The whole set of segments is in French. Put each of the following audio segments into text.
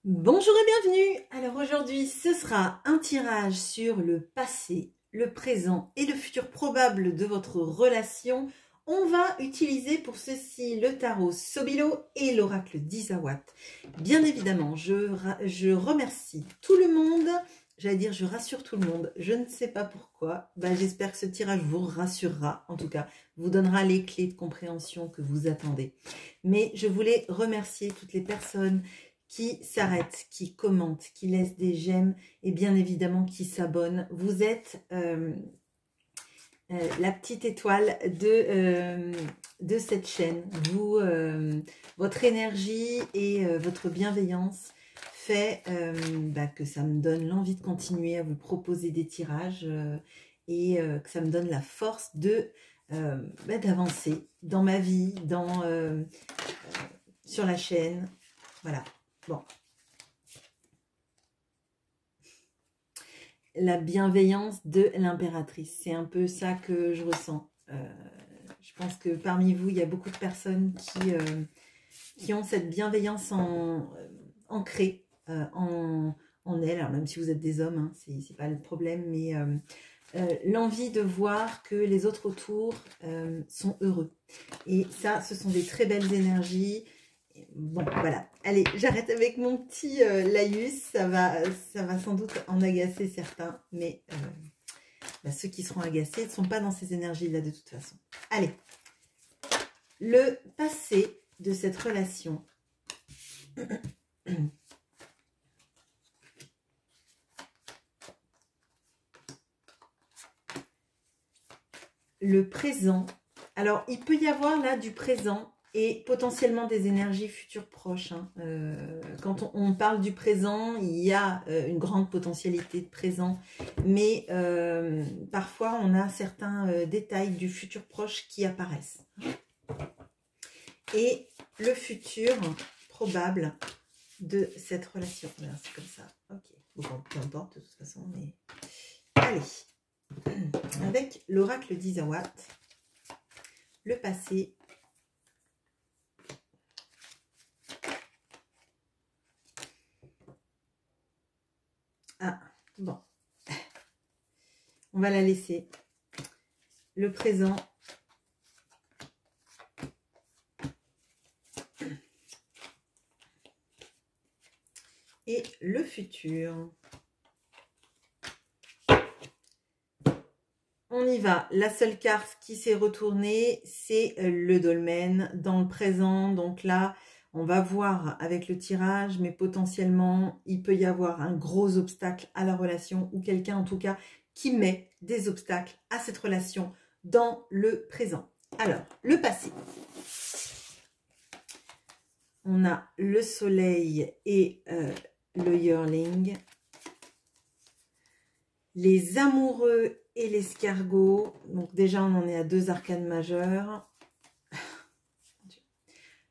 Bonjour et bienvenue. Alors aujourd'hui, ce sera un tirage sur le passé, le présent et le futur probable de votre relation. On va utiliser pour ceci le tarot Sobilo et l'oracle d'Isawat. Bien évidemment, je remercie tout le monde. J'allais dire, je rassure tout le monde. Je ne sais pas pourquoi. J'espère que ce tirage vous rassurera. En tout cas, vous donnera les clés de compréhension que vous attendez. Mais je voulais remercier toutes les personnes qui s'arrêtent, qui commentent, qui laissent des j'aime et bien évidemment qui s'abonnent. Vous êtes la petite étoile de cette chaîne. Vous, votre énergie et votre bienveillance fait que ça me donne l'envie de continuer à vous proposer des tirages et que ça me donne la force de d'avancer dans ma vie, sur la chaîne. Voilà. Bon. La bienveillance de l'impératrice, c'est un peu ça que je ressens. Je pense que parmi vous, il y a beaucoup de personnes qui ont cette bienveillance ancrée en elles. Alors même si vous êtes des hommes, hein, c'est pas le problème, mais l'envie de voir que les autres autour sont heureux. Et ça, ce sont des très belles énergies. Bon, voilà. Allez, j'arrête avec mon petit laïus. Ça va sans doute en agacer certains. Mais ceux qui seront agacés ne sont pas dans ces énergies-là de toute façon. Allez. Le passé de cette relation. Le présent. Alors, il peut y avoir là du présent et potentiellement des énergies futures proches. Hein. Quand on parle du présent, il y a une grande potentialité de présent, mais parfois on a certains détails du futur proche qui apparaissent. Et le futur probable de cette relation. C'est comme ça. Ok. Bon, peu importe de toute façon, mais allez. Avec l'oracle d'Isawat, le passé. Ah, bon. On va la laisser. Le présent. Et le futur. On y va. La seule carte qui s'est retournée, c'est le dolmen dans le présent. Donc là, on va voir avec le tirage, mais potentiellement, il peut y avoir un gros obstacle à la relation ou quelqu'un en tout cas qui met des obstacles à cette relation dans le présent. Alors, le passé. On a le soleil et le yearling. Les amoureux et l'escargot. Donc déjà, on en est à 2 arcanes majeurs.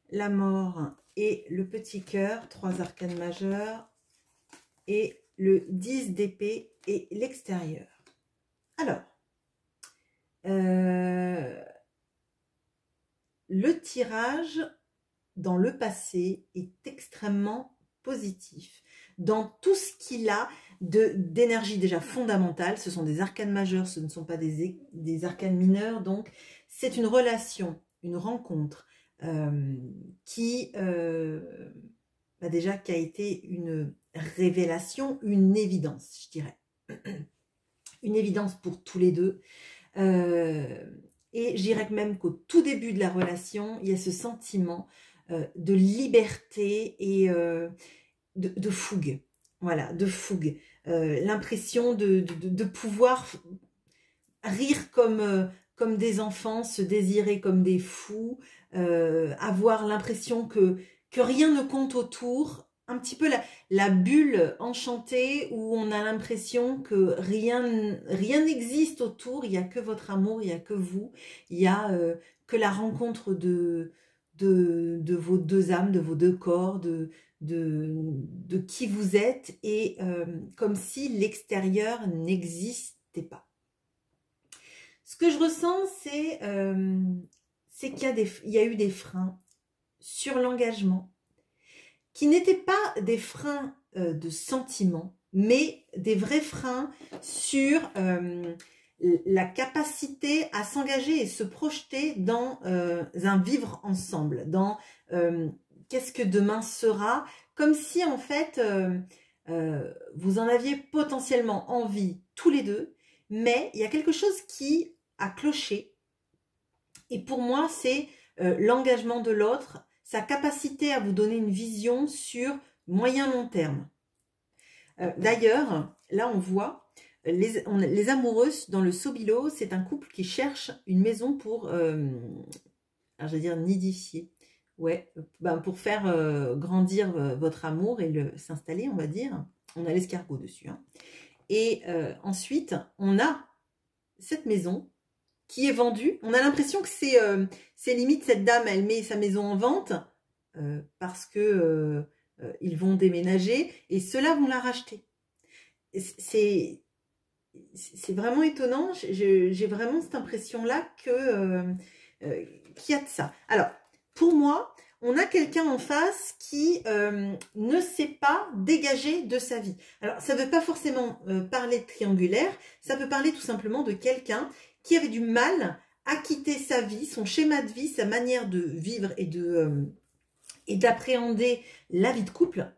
La mort et le petit cœur, 3 arcanes majeurs. Et le 10 d'épée et l'extérieur. Alors, le tirage dans le passé est extrêmement positif. Dans tout ce qu'il a d'énergie déjà fondamentale, ce sont des arcanes majeures, ce ne sont pas des arcanes mineures, donc c'est une relation, une rencontre qui a été une révélation, une évidence, je dirais. Une évidence pour tous les deux. Et je dirais même qu'au tout début de la relation, il y a ce sentiment de liberté et de fougue. Voilà, de fougue. L'impression de pouvoir rire comme des enfants, se désirer comme des fous, avoir l'impression que rien ne compte autour, un petit peu la bulle enchantée où on a l'impression que rien n'existe autour, il n'y a que votre amour, il n'y a que vous, il n'y a que la rencontre de vos 2 âmes, de vos 2 corps, de qui vous êtes, et comme si l'extérieur n'existait pas. Ce que je ressens, c'est qu'il y a eu des freins sur l'engagement. qui n'étaient pas des freins de sentiments, mais des vrais freins sur la capacité à s'engager et se projeter dans un vivre ensemble, dans qu'est-ce que demain sera, comme si en fait vous en aviez potentiellement envie tous les deux, mais il y a quelque chose qui a cloché. Et pour moi, c'est l'engagement de l'autre, sa capacité à vous donner une vision sur moyen-long terme. D'ailleurs, là on voit les amoureux dans le Sobilo, c'est un couple qui cherche une maison pour, alors je vais dire nidifier, ouais, ben pour faire grandir votre amour et s'installer, on va dire. On a l'escargot dessus. Hein. Et ensuite, on a cette maison qui est vendue. On a l'impression que c'est limite cette dame, elle met sa maison en vente parce que ils vont déménager et ceux-là vont la racheter. C'est vraiment étonnant. J'ai vraiment cette impression-là qu'il y a de ça. Alors, pour moi, on a quelqu'un en face qui ne sait pas dégager de sa vie. Alors, ça ne veut pas forcément parler de triangulaire, ça peut parler tout simplement de quelqu'un qui avait du mal à quitter sa vie, son schéma de vie, sa manière de vivre et d'appréhender la vie de couple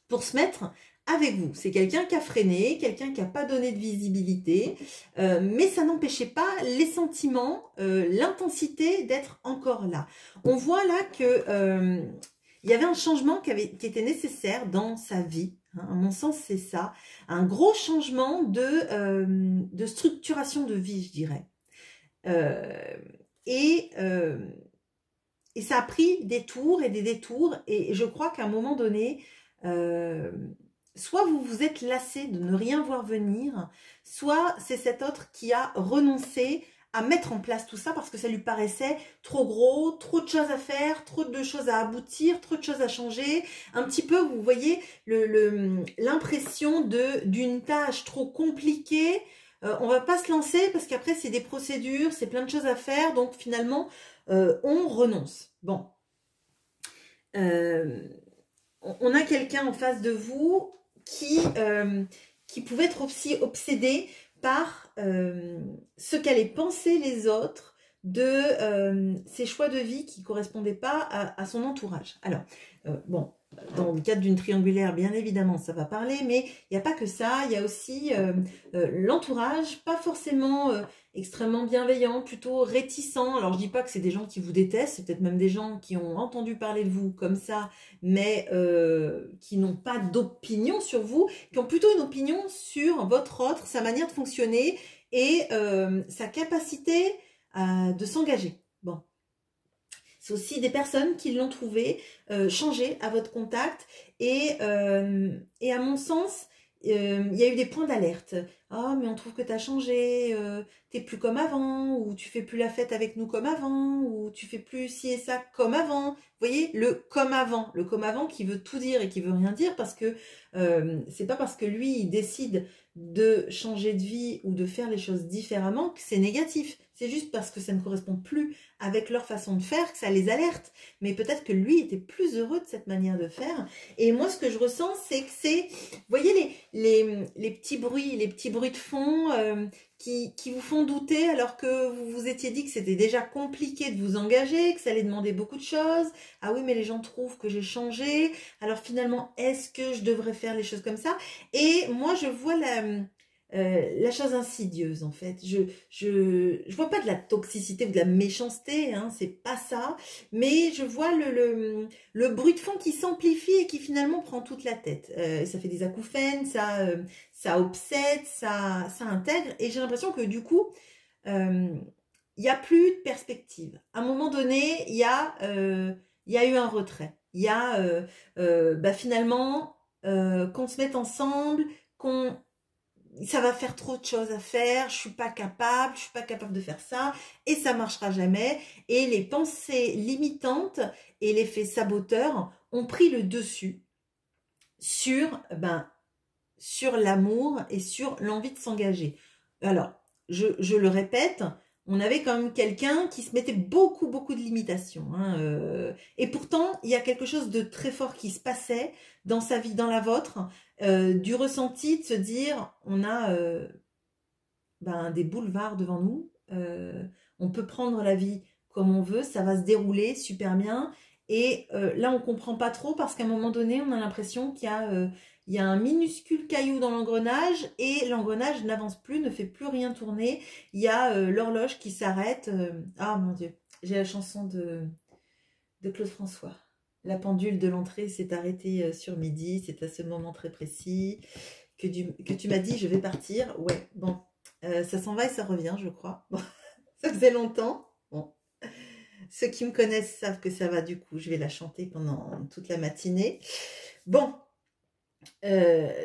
pour se mettre avec vous. C'est quelqu'un qui a freiné, quelqu'un qui n'a pas donné de visibilité, mais ça n'empêchait pas les sentiments, l'intensité d'être encore là. On voit là que il y avait un changement qui était nécessaire dans sa vie. Hein, à mon sens, c'est ça. Un gros changement de structuration de vie, je dirais. Et ça a pris des tours et des détours. Et je crois qu'à un moment donné, soit vous vous êtes lassé de ne rien voir venir, soit c'est cet autre qui a renoncé à mettre en place tout ça parce que ça lui paraissait trop gros, trop de choses à faire, trop de choses à aboutir, trop de choses à changer. Un petit peu, vous voyez, l'impression d'une tâche trop compliquée. On va pas se lancer parce qu'après, c'est des procédures, c'est plein de choses à faire. Donc, finalement, on renonce. Bon. On a quelqu'un en face de vous qui pouvait être aussi obsédé par ce qu'allaient penser les autres de ses choix de vie qui ne correspondaient pas à son entourage. Alors, bon, dans le cadre d'une triangulaire, bien évidemment, ça va parler, mais il n'y a pas que ça, il y a aussi l'entourage, pas forcément extrêmement bienveillant, plutôt réticent. Alors, je dis pas que c'est des gens qui vous détestent, c'est peut-être même des gens qui ont entendu parler de vous comme ça, mais qui n'ont pas d'opinion sur vous, qui ont plutôt une opinion sur votre autre, sa manière de fonctionner et sa capacité de s'engager. Bon. C'est aussi des personnes qui l'ont trouvé changé à votre contact et à mon sens, il y a eu des points d'alerte. Ah, mais on trouve que tu as changé, t'es plus comme avant, ou tu fais plus la fête avec nous comme avant, ou tu fais plus ci et ça comme avant. Vous voyez, le comme avant qui veut tout dire et qui veut rien dire parce que c'est pas parce que lui il décide de changer de vie ou de faire les choses différemment que c'est négatif. C'est juste parce que ça ne correspond plus avec leur façon de faire que ça les alerte. Mais peut-être que lui était plus heureux de cette manière de faire. Et moi, ce que je ressens, c'est que c'est, vous voyez, les petits bruits de fond qui vous font douter alors que vous vous étiez dit que c'était déjà compliqué de vous engager, que ça allait demander beaucoup de choses. Ah oui, mais les gens trouvent que j'ai changé. Alors finalement, est-ce que je devrais faire les choses comme ça? Et moi, je vois la chose insidieuse en fait. Je vois pas de la toxicité ou de la méchanceté, hein, c'est pas ça, mais je vois le bruit de fond qui s'amplifie et qui finalement prend toute la tête. Ça fait des acouphènes, ça obsède, ça intègre, et j'ai l'impression que du coup, il n'y a plus de perspective. À un moment donné, il y a eu un retrait. Il y a finalement qu'on se mette ensemble, ça va faire trop de choses à faire, je suis pas capable de faire ça, et ça marchera jamais. Et les pensées limitantes et l'effet saboteur ont pris le dessus sur l'amour et sur l'envie de s'engager. Alors, je le répète, on avait quand même quelqu'un qui se mettait beaucoup de limitations. Hein, et pourtant, il y a quelque chose de très fort qui se passait dans sa vie, dans la vôtre, du ressenti de se dire, on a des boulevards devant nous, on peut prendre la vie comme on veut, ça va se dérouler super bien. Et là, on comprend pas trop parce qu'à un moment donné, on a l'impression qu'il y a un minuscule caillou dans l'engrenage et l'engrenage n'avance plus, ne fait plus rien tourner. Il y a l'horloge qui s'arrête. Ah mon Dieu, j'ai la chanson de Claude François. La pendule de l'entrée s'est arrêtée sur midi. C'est à ce moment très précis que tu m'as dit je vais partir. Ouais, bon, ça s'en va et ça revient, je crois. Bon, ça faisait longtemps. Bon. Ceux qui me connaissent savent que ça va, du coup, je vais la chanter pendant toute la matinée. Bon,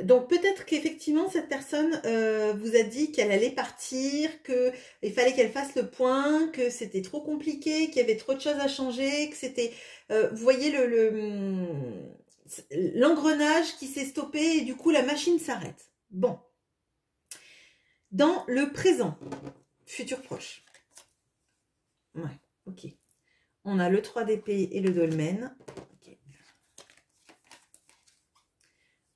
donc peut-être qu'effectivement, cette personne vous a dit qu'elle allait partir, qu'il fallait qu'elle fasse le point, que c'était trop compliqué, qu'il y avait trop de choses à changer, que c'était... vous voyez l'engrenage qui s'est stoppé et du coup, la machine s'arrête. Bon. Dans le présent, futur proche. Ouais, ok. On a le 3 d'épée et le dolmen. Okay.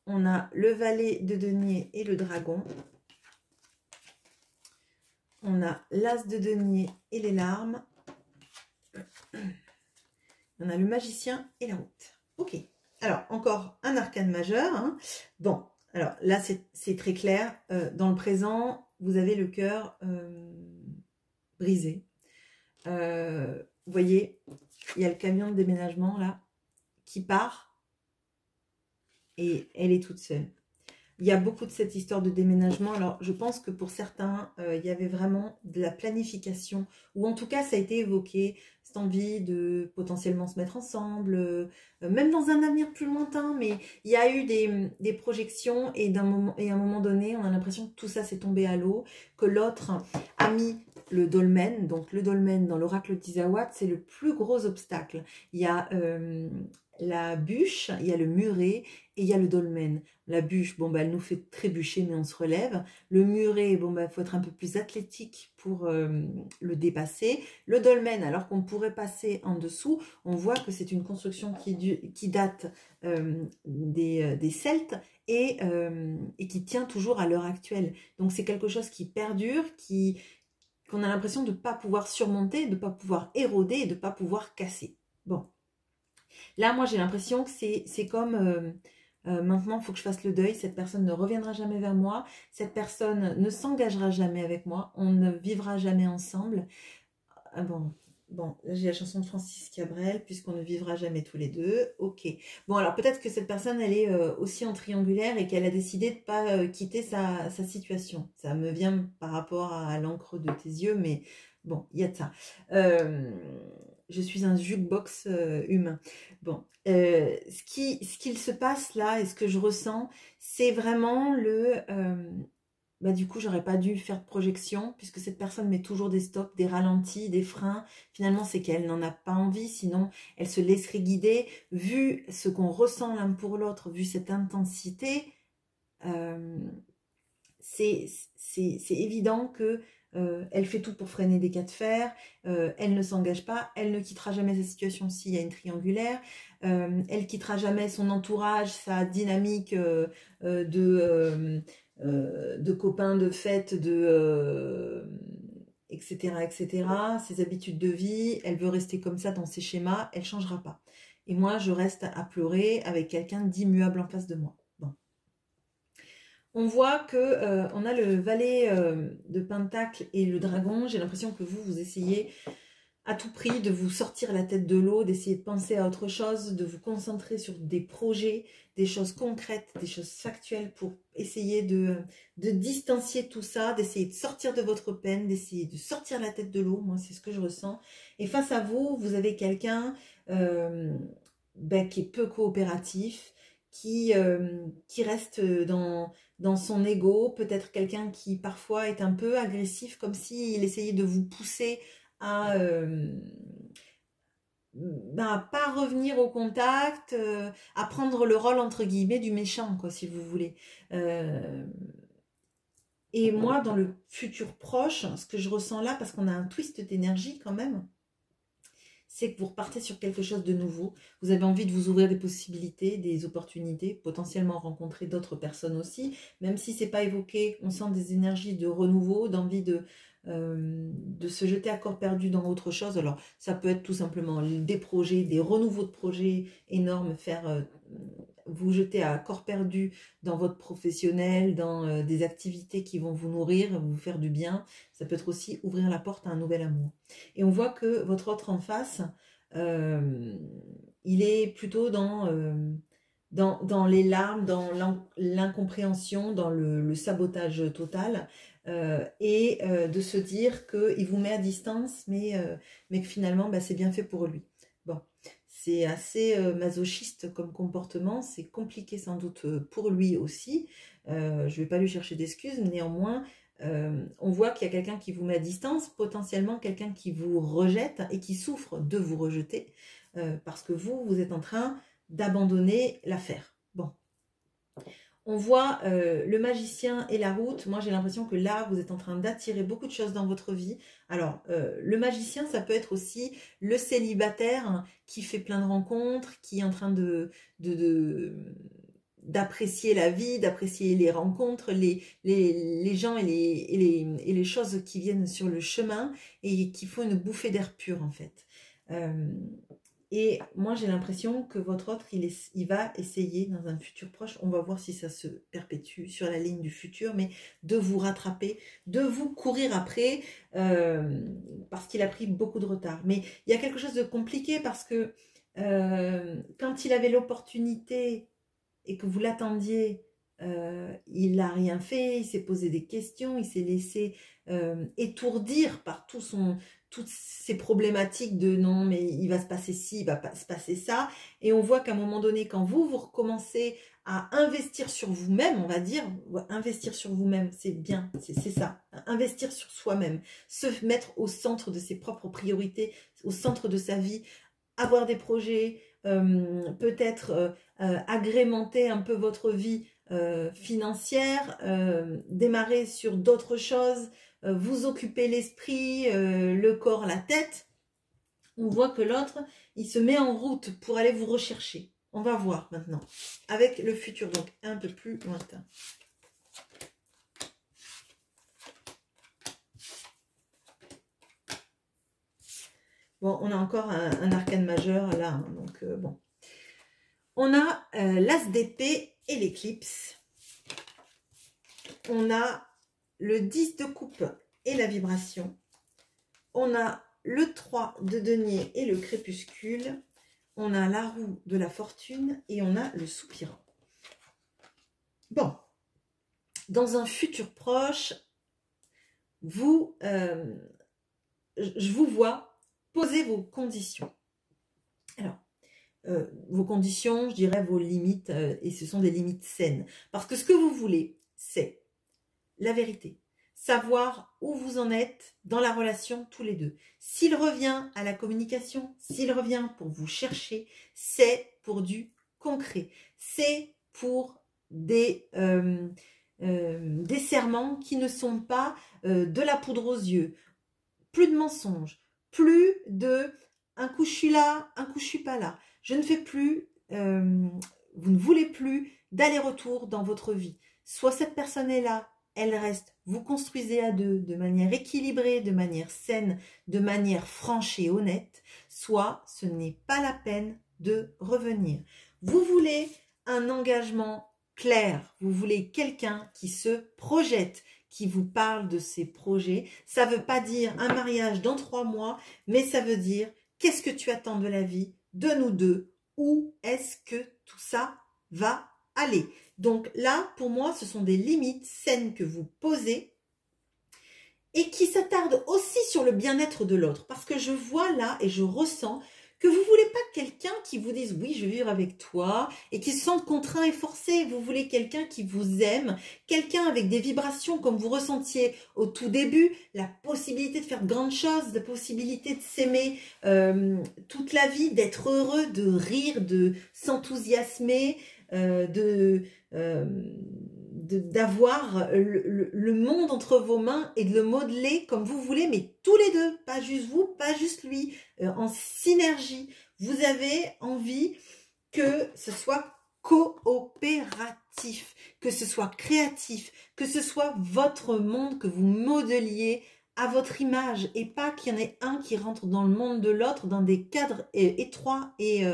On a le valet de denier et le dragon. On a l'as de denier et les larmes. On a le magicien et la route. Ok. Alors, encore un arcane majeur. Hein. Bon, alors là, c'est très clair. Dans le présent, vous avez le cœur brisé. Vous voyez, il y a le camion de déménagement là qui part et elle est toute seule. Il y a beaucoup de cette histoire de déménagement. Alors, je pense que pour certains, il y avait vraiment de la planification, ou en tout cas, ça a été évoqué, cette envie de potentiellement se mettre ensemble, même dans un avenir plus lointain, mais il y a eu des projections et à un moment donné, on a l'impression que tout ça s'est tombé à l'eau, que l'autre a mis le dolmen. Donc, le dolmen dans l'oracle d'Isawat, c'est le plus gros obstacle. Il y a la bûche, il y a le muret et il y a le dolmen. La bûche, bon, elle nous fait trébucher, mais on se relève. Le muret, bon, faut être un peu plus athlétique pour le dépasser. Le dolmen, alors qu'on pourrait passer en dessous, on voit que c'est une construction qui date des Celtes et qui tient toujours à l'heure actuelle. Donc, c'est quelque chose qui perdure, qu'on a l'impression de ne pas pouvoir surmonter, de ne pas pouvoir éroder et de ne pas pouvoir casser. Bon. Là, moi, j'ai l'impression que c'est comme... maintenant, il faut que je fasse le deuil. Cette personne ne reviendra jamais vers moi. Cette personne ne s'engagera jamais avec moi. On ne vivra jamais ensemble. Ah bon, là, j'ai la chanson de Francis Cabrel, puisqu'on ne vivra jamais tous les deux. Ok. Bon, alors peut-être que cette personne, elle est aussi en triangulaire et qu'elle a décidé de ne pas quitter sa situation. Ça me vient par rapport à l'encre de tes yeux, mais bon, il y a de ça. Je suis un jukebox humain. Bon, ce qu'il se passe là et ce que je ressens, c'est vraiment du coup, j'aurais pas dû faire de projection puisque cette personne met toujours des stops, des ralentis, des freins. Finalement, c'est qu'elle n'en a pas envie, sinon elle se laisserait guider. Vu ce qu'on ressent l'un pour l'autre, vu cette intensité, c'est évident que elle fait tout pour freiner des cas de fer, elle ne s'engage pas, elle ne quittera jamais sa situation s'il y a une triangulaire, elle quittera jamais son entourage, sa dynamique de copains, de fêtes, etc., etc., ses habitudes de vie, elle veut rester comme ça dans ses schémas, elle ne changera pas. Et moi, je reste à pleurer avec quelqu'un d'immuable en face de moi. On voit que on a le valet de Pentacle et le dragon. J'ai l'impression que vous essayez à tout prix de vous sortir la tête de l'eau, d'essayer de penser à autre chose, de vous concentrer sur des projets, des choses concrètes, des choses factuelles pour essayer de distancier tout ça, d'essayer de sortir de votre peine, d'essayer de sortir la tête de l'eau. Moi, c'est ce que je ressens. Et face à vous, vous avez quelqu'un qui est peu coopératif, qui reste dans son ego, peut-être quelqu'un qui parfois est un peu agressif, comme s'il essayait de vous pousser à pas revenir au contact, à prendre le rôle entre guillemets du méchant, quoi, si vous voulez. Et moi, dans le futur proche, ce que je ressens là, parce qu'on a un twist d'énergie quand même, c'est que vous repartez sur quelque chose de nouveau. Vous avez envie de vous ouvrir des possibilités, des opportunités, potentiellement rencontrer d'autres personnes aussi. Même si c'est pas évoqué, on sent des énergies de renouveau, d'envie de se jeter à corps perdu dans autre chose. Alors, ça peut être tout simplement des projets, des renouveaux de projets énormes, faire vous jeter à corps perdu dans votre professionnel, dans des activités qui vont vous nourrir, vous faire du bien. Ça peut être aussi ouvrir la porte à un nouvel amour. Et on voit que votre autre en face, il est plutôt dans les larmes, dans l'incompréhension, dans le sabotage total, de se dire qu'il vous met à distance, mais que finalement, bah, c'est bien fait pour lui. Bon, c'est assez masochiste comme comportement, c'est compliqué sans doute pour lui aussi. Je ne vais pas lui chercher d'excuses, néanmoins, on voit qu'il y a quelqu'un qui vous met à distance, potentiellement quelqu'un qui vous rejette et qui souffre de vous rejeter, parce que vous êtes en train d'abandonner l'affaire. Bon. On voit le magicien et la route. Moi, j'ai l'impression que là, vous êtes en train d'attirer beaucoup de choses dans votre vie. Alors, le magicien, ça peut être aussi le célibataire qui fait plein de rencontres, qui est en train d'apprécier la vie, d'apprécier les rencontres, les gens et les choses qui viennent sur le chemin et qui font une bouffée d'air pur, en fait. Et moi, j'ai l'impression que votre autre, il va essayer dans un futur proche, on va voir si ça se perpétue sur la ligne du futur, mais de vous rattraper, de vous courir après, parce qu'il a pris beaucoup de retard. Mais il y a quelque chose de compliqué parce que quand il avait l'opportunité et que vous l'attendiez, il n'a rien fait, il s'est posé des questions, il s'est laissé étourdir par toutes ces problématiques de non, mais il va se passer ci, il va se passer ça. Et on voit qu'à un moment donné, quand vous recommencez à investir sur vous-même, on va dire, investir sur vous-même, c'est bien, c'est ça, investir sur soi-même, se mettre au centre de ses propres priorités, au centre de sa vie, avoir des projets, peut-être agrémenter un peu votre vie financière, démarrer sur d'autres choses, vous occuper l'esprit, le corps, la tête. On voit que l'autre, il se met en route pour aller vous rechercher. On va voir maintenant, avec le futur, donc un peu plus lointain. Bon, on a encore un arcane majeur là, hein, donc bon. On a l'as d'épée et l'éclipse. On a le 10 de coupe et la vibration. On a le 3 de denier et le crépuscule. On a la roue de la fortune et on a le soupirant. Bon, dans un futur proche, je vous vois poser vos conditions. Alors, vos conditions, je dirais vos limites, et ce sont des limites saines. Parce que ce que vous voulez, c'est la vérité. Savoir où vous en êtes dans la relation tous les deux. S'il revient à la communication, s'il revient pour vous chercher, c'est pour du concret. C'est pour des serments qui ne sont pas de la poudre aux yeux. Plus de mensonges, plus de un coup je suis là, un coup je suis pas là. Je ne fais plus, vous ne voulez plus d'aller-retour dans votre vie. Soit cette personne est là, elle reste, vous construisez à deux de manière équilibrée, de manière saine, de manière franche et honnête, soit ce n'est pas la peine de revenir. Vous voulez un engagement clair, vous voulez quelqu'un qui se projette, qui vous parle de ses projets. Ça ne veut pas dire un mariage dans 3 mois, mais ça veut dire qu'est-ce que tu attends de la vie, de nous deux, où est-ce que tout ça va aller. Donc là, pour moi, ce sont des limites saines que vous posez et qui s'attardent aussi sur le bien-être de l'autre. Parce que je vois là et je ressens que vous ne voulez pas quelqu'un qui vous dise « oui, je vais vivre avec toi » et qui se sente contraint et forcé. Vous voulez quelqu'un qui vous aime, quelqu'un avec des vibrations comme vous ressentiez au tout début, la possibilité de faire de grandes choses, la possibilité de s'aimer toute la vie, d'être heureux, de rire, de s'enthousiasmer, de d'avoir le monde entre vos mains et de le modeler comme vous voulez, mais tous les deux, pas juste vous, pas juste lui, en synergie. Vous avez envie que ce soit coopératif, que ce soit créatif, que ce soit votre monde, que vous modeliez à votre image et pas qu'il y en ait un qui rentre dans le monde de l'autre dans des cadres étroits et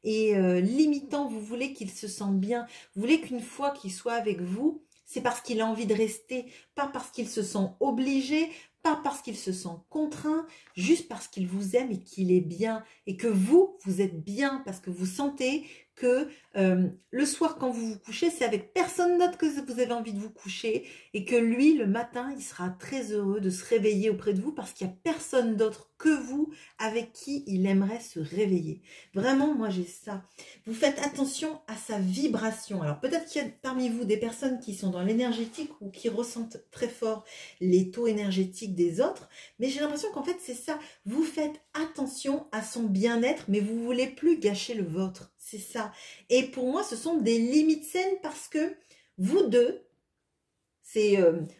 limitants. Vous voulez qu'il se sente bien, vous voulez qu'une fois qu'il soit avec vous, c'est parce qu'il a envie de rester, pas parce qu'il se sent obligé, pas parce qu'il se sent contraint, juste parce qu'il vous aime et qu'il est bien et que vous êtes bien parce que vous sentez que le soir quand vous vous couchez, c'est avec personne d'autre que vous avez envie de vous coucher et que lui, le matin, il sera très heureux de se réveiller auprès de vous parce qu'il n'y a personne d'autre que vous avec qui il aimerait se réveiller. Vraiment, moi j'ai ça. Vous faites attention à sa vibration. Alors peut-être qu'il y a parmi vous des personnes qui sont dans l'énergétique ou qui ressentent très fort les taux énergétiques des autres, mais j'ai l'impression qu'en fait c'est ça. Vous faites attention à son bien-être, mais vous ne voulez plus gâcher le vôtre. C'est ça. Et pour moi, ce sont des limites saines parce que vous deux, c'est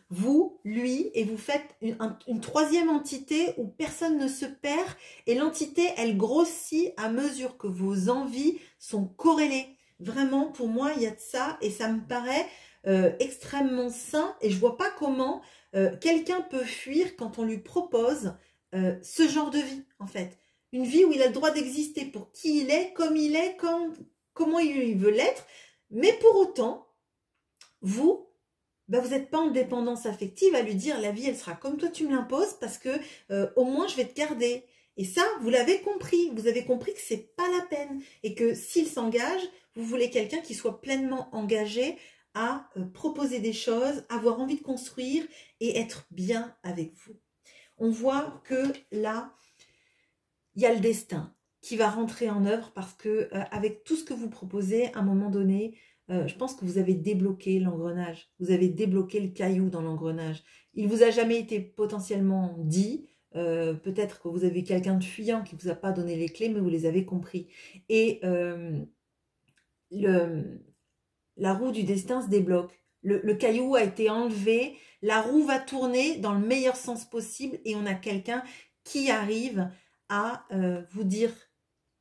vous, lui, et vous faites une troisième entité où personne ne se perd et l'entité, elle grossit à mesure que vos envies sont corrélées. Vraiment, pour moi, il y a de ça et ça me paraît extrêmement sain et je vois pas comment quelqu'un peut fuir quand on lui propose ce genre de vie, en fait. Une vie où il a le droit d'exister pour qui il est, comment il veut l'être, mais pour autant, vous, ben vous n'êtes pas en dépendance affective à lui dire la vie, elle sera comme toi tu me l'imposes parce que au moins je vais te garder. Et ça, vous l'avez compris. Vous avez compris que c'est pas la peine et que s'il s'engage, vous voulez quelqu'un qui soit pleinement engagé à proposer des choses, avoir envie de construire et être bien avec vous. On voit que là, il y a le destin qui va rentrer en œuvre parce que avec tout ce que vous proposez, à un moment donné, je pense que vous avez débloqué l'engrenage. Vous avez débloqué le caillou dans l'engrenage. Il vous a jamais été potentiellement dit. Peut-être que vous avez quelqu'un de fuyant qui vous a pas donné les clés, mais vous les avez compris. Et la roue du destin se débloque. Le caillou a été enlevé. La roue va tourner dans le meilleur sens possible et on a quelqu'un qui arrive à vous dire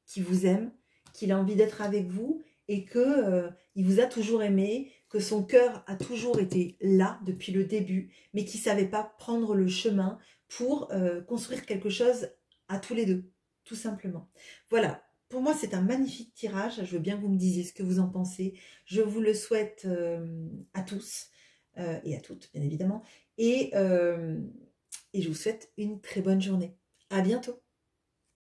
qu'il vous aime, qu'il a envie d'être avec vous et que il vous a toujours aimé, que son cœur a toujours été là depuis le début, mais qu'il ne savait pas prendre le chemin pour construire quelque chose à tous les deux, tout simplement. Voilà, pour moi c'est un magnifique tirage, je veux bien que vous me disiez ce que vous en pensez, je vous le souhaite à tous et à toutes bien évidemment, et je vous souhaite une très bonne journée. À bientôt.